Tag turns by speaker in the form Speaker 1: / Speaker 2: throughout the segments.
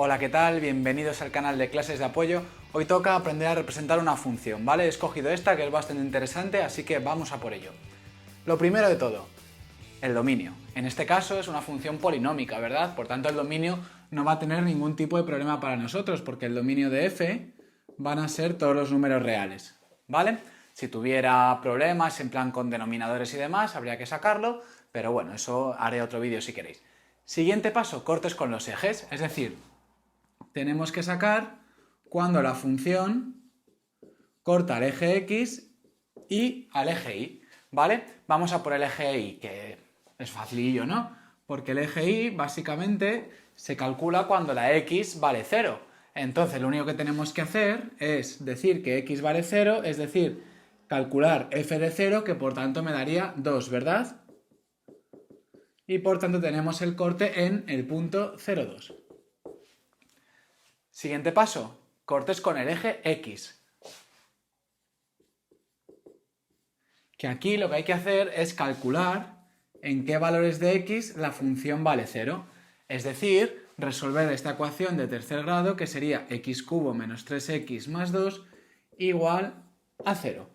Speaker 1: Hola, ¿qué tal? Bienvenidos al canal de clases de apoyo. Hoy toca aprender a representar una función, ¿vale? He escogido esta que es bastante interesante, así que vamos a por ello. Lo primero de todo, el dominio. En este caso es una función polinómica, ¿verdad? Por tanto, el dominio no va a tener ningún tipo de problema para nosotros, porque el dominio de f van a ser todos los números reales, ¿vale? Si tuviera problemas en plan con denominadores y demás, habría que sacarlo, pero bueno, eso haré otro vídeo si queréis. Siguiente paso, cortes con los ejes, es decir, tenemos que sacar cuando la función corta al eje X y al eje Y, ¿vale? Vamos a por el eje Y, que es facilillo, ¿no? Porque el eje Y básicamente se calcula cuando la X vale 0. Entonces lo único que tenemos que hacer es decir que X vale 0, es decir, calcular f de 0, que por tanto me daría 2, ¿verdad? Y por tanto tenemos el corte en el punto 0,2. Siguiente paso, cortes con el eje X. Que aquí lo que hay que hacer es calcular en qué valores de X la función vale 0. Es decir, resolver esta ecuación de tercer grado que sería x cubo menos 3x más 2 igual a 0.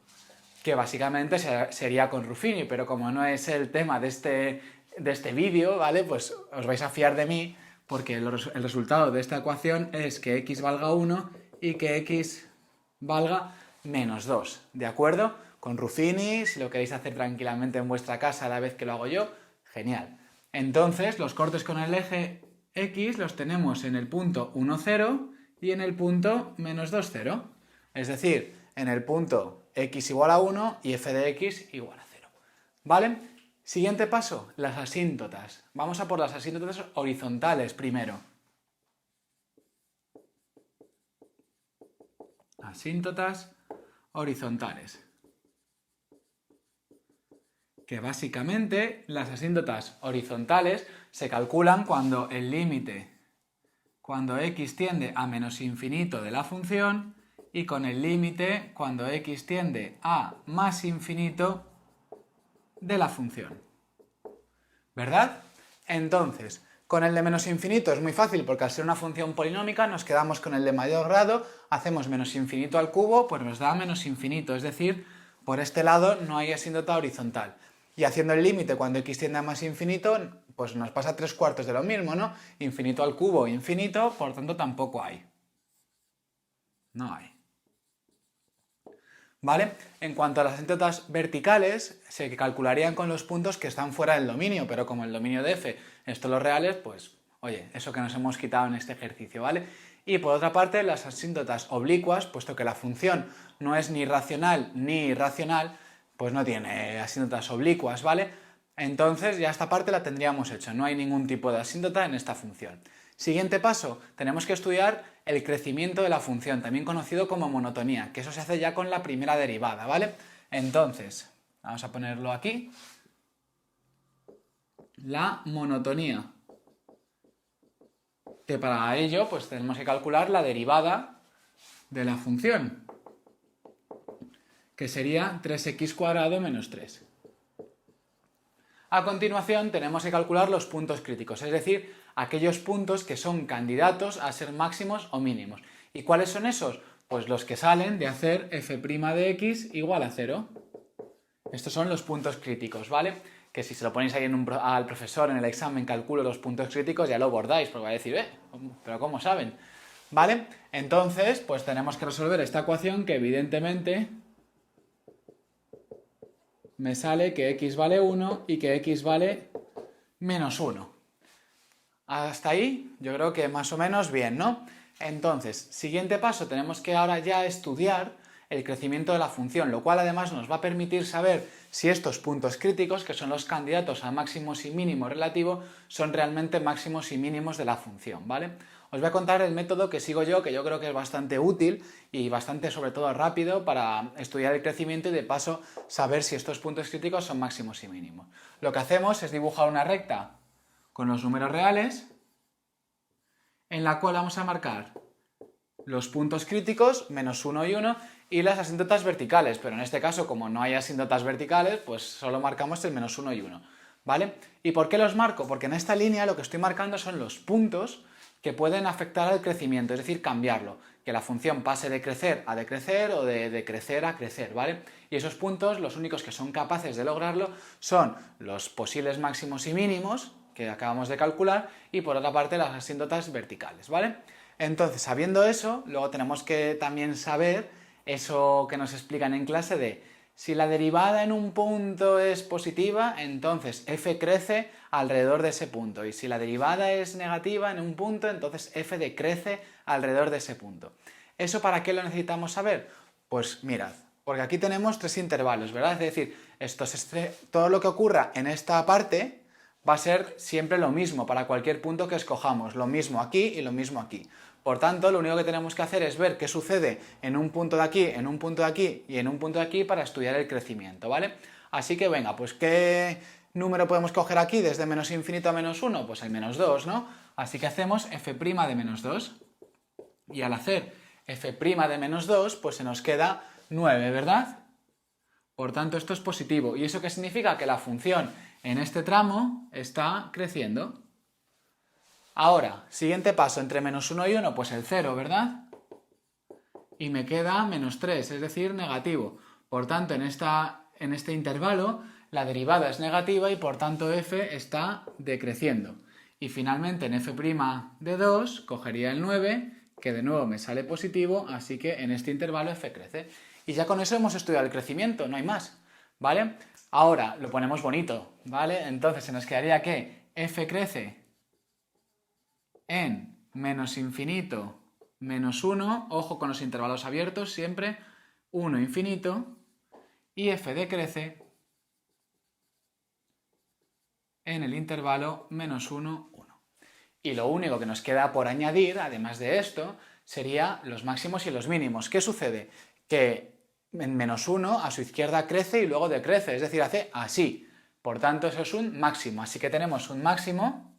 Speaker 1: Que básicamente sería con Ruffini, pero como no es el tema de este vídeo, ¿vale? Pues os vais a fiar de mí, porque el resultado de esta ecuación es que x valga 1 y que x valga menos 2, ¿de acuerdo? Con Ruffini, si lo queréis hacer tranquilamente en vuestra casa a la vez que lo hago yo, genial. Entonces, los cortes con el eje X los tenemos en el punto 1, 0 y en el punto menos 2, 0. Es decir, en el punto X igual a 1 y f de X igual a 0. ¿Vale? Siguiente paso, las asíntotas. Vamos a por las asíntotas horizontales primero. Asíntotas horizontales. Que básicamente las asíntotas horizontales se calculan cuando el límite, cuando x tiende a menos infinito de la función y con el límite cuando x tiende a más infinito de la función. ¿Verdad? Entonces, con el de menos infinito es muy fácil porque al ser una función polinómica nos quedamos con el de mayor grado, hacemos menos infinito al cubo, pues nos da menos infinito, es decir, por este lado no hay asíntota horizontal. Y haciendo el límite cuando x tiende a más infinito, pues nos pasa 3/4 de lo mismo, ¿no? Infinito al cubo, infinito, por tanto tampoco hay. No hay. ¿Vale? En cuanto a las asíntotas verticales, se calcularían con los puntos que están fuera del dominio, pero como el dominio de f es todos los reales, pues, oye, eso que nos hemos quitado en este ejercicio, ¿vale? Y por otra parte, las asíntotas oblicuas, puesto que la función no es ni racional ni irracional, pues no tiene asíntotas oblicuas, ¿vale? Entonces ya esta parte la tendríamos hecha, no hay ningún tipo de asíntota en esta función. Siguiente paso, tenemos que estudiar el crecimiento de la función, también conocido como monotonía, que eso se hace ya con la primera derivada, ¿vale? Entonces, vamos a ponerlo aquí. La monotonía. Que para ello, pues tenemos que calcular la derivada de la función, que sería 3x² menos 3. A continuación tenemos que calcular los puntos críticos, es decir, aquellos puntos que son candidatos a ser máximos o mínimos. ¿Y cuáles son esos? Pues los que salen de hacer f' de x igual a 0. Estos son los puntos críticos, ¿vale? Que si se lo ponéis ahí al profesor en el examen, calculo los puntos críticos, ya lo bordáis, porque va a decir, pero ¿cómo saben? ¿Vale? Entonces, pues tenemos que resolver esta ecuación que evidentemente me sale que x vale 1 y que x vale menos 1. Hasta ahí yo creo que más o menos bien, ¿no? Entonces, siguiente paso, tenemos que ahora ya estudiar el crecimiento de la función, lo cual además nos va a permitir saber si estos puntos críticos, que son los candidatos a máximos y mínimos relativos, son realmente máximos y mínimos de la función, ¿vale? Os voy a contar el método que sigo yo, que yo creo que es bastante útil y bastante, sobre todo, rápido para estudiar el crecimiento y de paso saber si estos puntos críticos son máximos y mínimos. Lo que hacemos es dibujar una recta con los números reales, en la cual vamos a marcar los puntos críticos, menos 1 y 1, y las asíntotas verticales, pero en este caso, como no hay asíntotas verticales, pues solo marcamos el menos 1 y 1, ¿vale? ¿Y por qué los marco? Porque en esta línea lo que estoy marcando son los puntos que pueden afectar al crecimiento, es decir, cambiarlo, que la función pase de crecer a decrecer o de decrecer a crecer, ¿vale? Y esos puntos, los únicos que son capaces de lograrlo son los posibles máximos y mínimos, que acabamos de calcular, y por otra parte las asíntotas verticales, ¿vale? Entonces, sabiendo eso, luego tenemos que también saber eso que nos explican en clase de si la derivada en un punto es positiva, entonces f crece alrededor de ese punto. Y si la derivada es negativa en un punto, entonces f decrece alrededor de ese punto. ¿Eso para qué lo necesitamos saber? Pues mirad, porque aquí tenemos tres intervalos, ¿verdad? Es decir, todo lo que ocurra en esta parte va a ser siempre lo mismo para cualquier punto que escojamos. Lo mismo aquí y lo mismo aquí. Por tanto, lo único que tenemos que hacer es ver qué sucede en un punto de aquí, en un punto de aquí y en un punto de aquí para estudiar el crecimiento, ¿vale? Así que venga, pues ¿qué número podemos coger aquí desde menos infinito a menos 1? Pues el menos 2, ¿no? Así que hacemos f' de menos 2. Y al hacer f' de menos 2, pues se nos queda 9, ¿verdad? Por tanto, esto es positivo. ¿Y eso qué significa? Que la función en este tramo está creciendo. Ahora, siguiente paso, entre menos 1 y 1, pues el 0, ¿verdad? Y me queda menos 3, es decir, negativo. Por tanto, en este intervalo, la derivada es negativa y por tanto f está decreciendo. Y finalmente, en f' de 2, cogería el 9, que de nuevo me sale positivo, así que en este intervalo f crece. Y ya con eso hemos estudiado el crecimiento, no hay más, ¿vale? Ahora, lo ponemos bonito, ¿vale? Entonces se nos quedaría que f crece en menos infinito menos 1, ojo con los intervalos abiertos siempre, 1 infinito, y f decrece en el intervalo menos 1, 1. Y lo único que nos queda por añadir, además de esto, sería los máximos y los mínimos. ¿Qué sucede? Que en menos 1 a su izquierda crece y luego decrece, es decir, hace así. Por tanto, eso es un máximo. Así que tenemos un máximo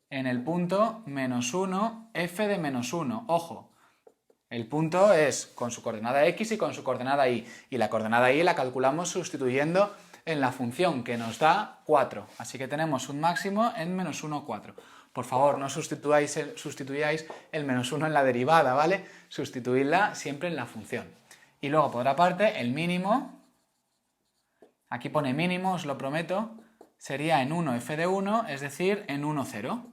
Speaker 1: en el punto menos 1, f de menos 1. Ojo, el punto es con su coordenada x y con su coordenada y. Y la coordenada y la calculamos sustituyendo en la función que nos da 4. Así que tenemos un máximo en menos 1, 4. Por favor, no sustituyáis el menos 1 en la derivada, ¿vale? Sustituidla siempre en la función. Y luego, por otra parte, el mínimo, aquí pone mínimo, os lo prometo, sería en 1 f de 1, es decir, en 1, 0.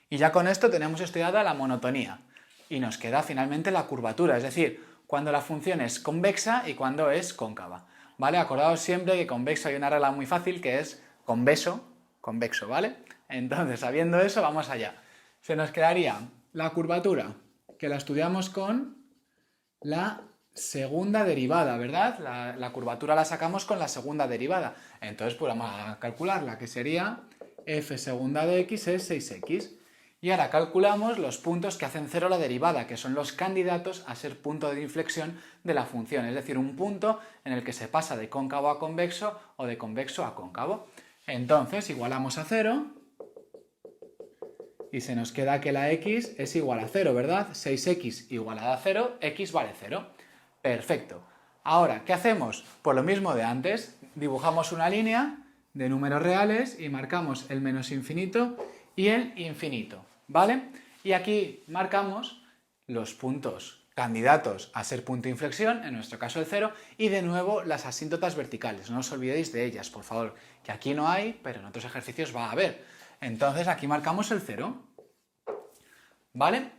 Speaker 1: Y ya con esto tenemos estudiada la monotonía. Y nos queda finalmente la curvatura, es decir, cuando la función es convexa y cuando es cóncava. ¿Vale? Acordaos siempre que convexo hay una regla muy fácil que es convexo, ¿vale? Entonces, sabiendo eso, vamos allá. Se nos quedaría la curvatura, que la estudiamos con la segunda derivada, ¿verdad? La curvatura la sacamos con la segunda derivada. Entonces, pues vamos a calcularla, que sería f segunda de x es 6x. Y ahora calculamos los puntos que hacen cero la derivada, que son los candidatos a ser punto de inflexión de la función, es decir, un punto en el que se pasa de cóncavo a convexo o de convexo a cóncavo. Entonces, igualamos a 0 y se nos queda que la x es igual a 0, ¿verdad? 6x igualada a 0, x vale 0. Perfecto. Ahora, ¿qué hacemos? Pues lo mismo de antes, dibujamos una línea de números reales y marcamos el menos infinito y el infinito, ¿vale? Y aquí marcamos los puntos candidatos a ser punto de inflexión, en nuestro caso el 0, y de nuevo las asíntotas verticales, no os olvidéis de ellas, por favor, que aquí no hay, pero en otros ejercicios va a haber. Entonces aquí marcamos el 0, ¿vale?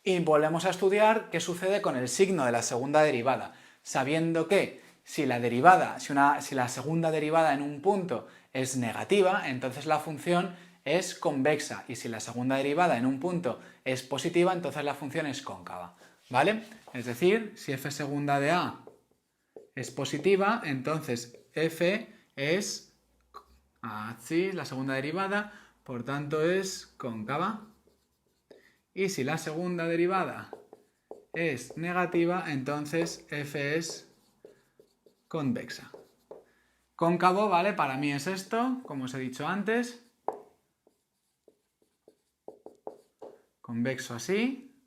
Speaker 1: Y volvemos a estudiar qué sucede con el signo de la segunda derivada, sabiendo que si la segunda derivada en un punto es negativa, entonces la función es convexa, y si la segunda derivada en un punto es positiva, entonces la función es cóncava, ¿vale? Es decir, si f segunda de a es positiva, entonces f es así, la segunda derivada, por tanto es cóncava. Y si la segunda derivada es negativa, entonces f es convexa. Cóncavo, ¿vale? Para mí es esto, como os he dicho antes. Convexo así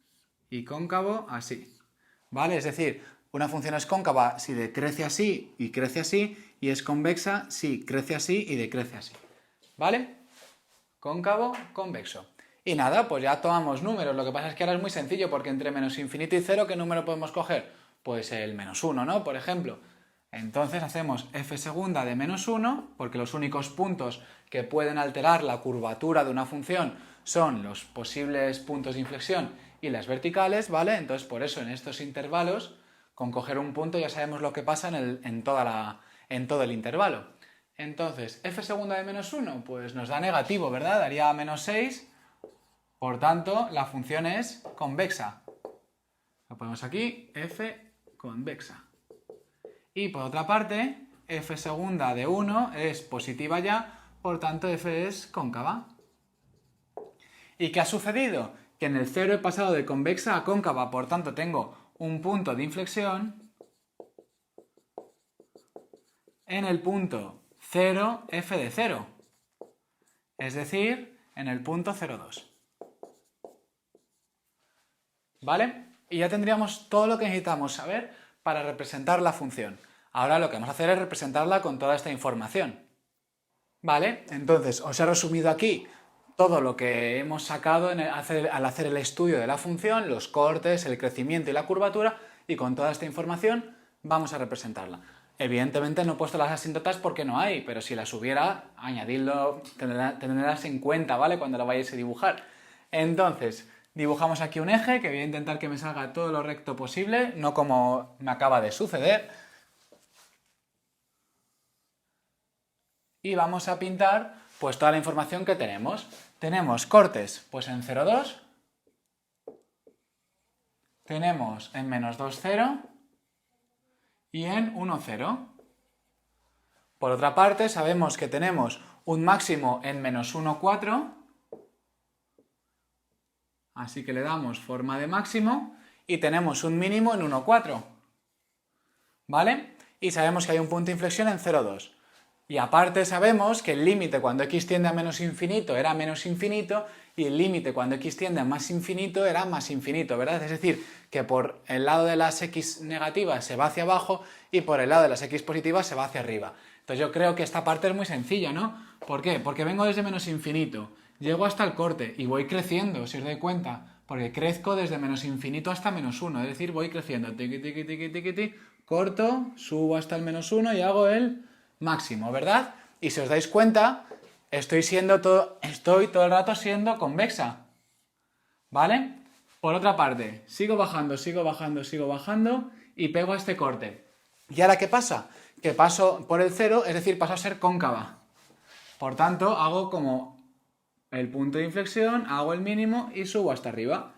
Speaker 1: y cóncavo así, ¿vale? Es decir, una función es cóncava si decrece así y crece así, y es convexa si crece así y decrece así, ¿vale? cóncavo, convexo. Y nada, pues ya tomamos números. Lo que pasa es que ahora es muy sencillo porque entre menos infinito y 0, ¿qué número podemos coger? Pues el -1, ¿no? Por ejemplo. Entonces hacemos f segunda de -1, porque los únicos puntos que pueden alterar la curvatura de una función son los posibles puntos de inflexión y las verticales, ¿vale? Entonces por eso en estos intervalos, con coger un punto ya sabemos lo que pasa en todo el intervalo. Entonces, f segunda de -1, pues nos da negativo, ¿verdad? Daría -6, por tanto la función es convexa. Lo ponemos aquí, f convexa. Y por otra parte, f segunda de 1 es positiva ya, por tanto f es cóncava. ¿Y qué ha sucedido? Que en el 0 he pasado de convexa a cóncava, por tanto tengo un punto de inflexión en el punto 0, f de 0, es decir, en el punto 0,2. ¿Vale? Y ya tendríamos todo lo que necesitamos saber para representar la función. Ahora lo que vamos a hacer es representarla con toda esta información. ¿Vale? Entonces, os he resumido aquí todo lo que hemos sacado al hacer el estudio de la función, los cortes, el crecimiento y la curvatura, y con toda esta información vamos a representarla. Evidentemente no he puesto las asíntotas porque no hay, pero si las hubiera, añadidlo, tendrás en cuenta, ¿vale? Cuando la vayáis a dibujar. Entonces, dibujamos aquí un eje, que voy a intentar que me salga todo lo recto posible, no como me acaba de suceder. Y vamos a pintar pues toda la información que tenemos. Tenemos cortes pues en 0,2, tenemos en -2, 0 y en 1, 0. Por otra parte, sabemos que tenemos un máximo en -1, 4, así que le damos forma de máximo, y tenemos un mínimo en 1, 4. ¿Vale? Y sabemos que hay un punto de inflexión en 0,2. Y aparte sabemos que el límite cuando x tiende a menos infinito era menos infinito y el límite cuando x tiende a más infinito era más infinito, ¿verdad? Es decir, que por el lado de las x negativas se va hacia abajo y por el lado de las x positivas se va hacia arriba. Entonces yo creo que esta parte es muy sencilla, ¿no? ¿Por qué? Porque vengo desde menos infinito, llego hasta el corte y voy creciendo, si os dais cuenta, porque crezco desde menos infinito hasta -1, es decir, voy creciendo, tiqui, tiqui, tiqui, tiqui, tiqui, corto, subo hasta el -1 y hago el máximo, ¿verdad? Y si os dais cuenta, estoy todo el rato siendo convexa, ¿vale? Por otra parte, sigo bajando, sigo bajando, sigo bajando y pego a este corte. ¿Y ahora qué pasa? Que paso por el 0, es decir, paso a ser cóncava. Por tanto, hago como el punto de inflexión, hago el mínimo y subo hasta arriba.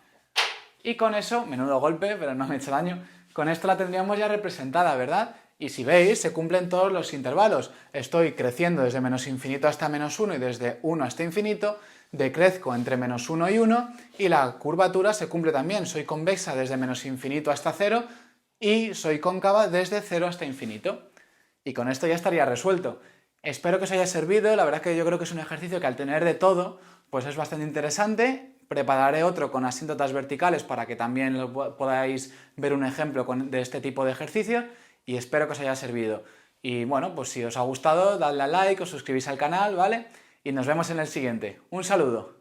Speaker 1: Y con eso, menudo golpe, pero no me he hecho daño, con esto la tendríamos ya representada, ¿verdad? Y si veis, se cumplen todos los intervalos. Estoy creciendo desde menos infinito hasta -1 y desde 1 hasta infinito, decrezco entre -1 y 1 y la curvatura se cumple también. Soy convexa desde menos infinito hasta 0 y soy cóncava desde 0 hasta infinito. Y con esto ya estaría resuelto. Espero que os haya servido, la verdad es que yo creo que es un ejercicio que al tener de todo, pues es bastante interesante. Prepararé otro con asíntotas verticales para que también podáis ver un ejemplo de este tipo de ejercicio. Y espero que os haya servido. Y bueno, pues si os ha gustado, dadle a like, os suscribís al canal, ¿vale? Y nos vemos en el siguiente. Un saludo.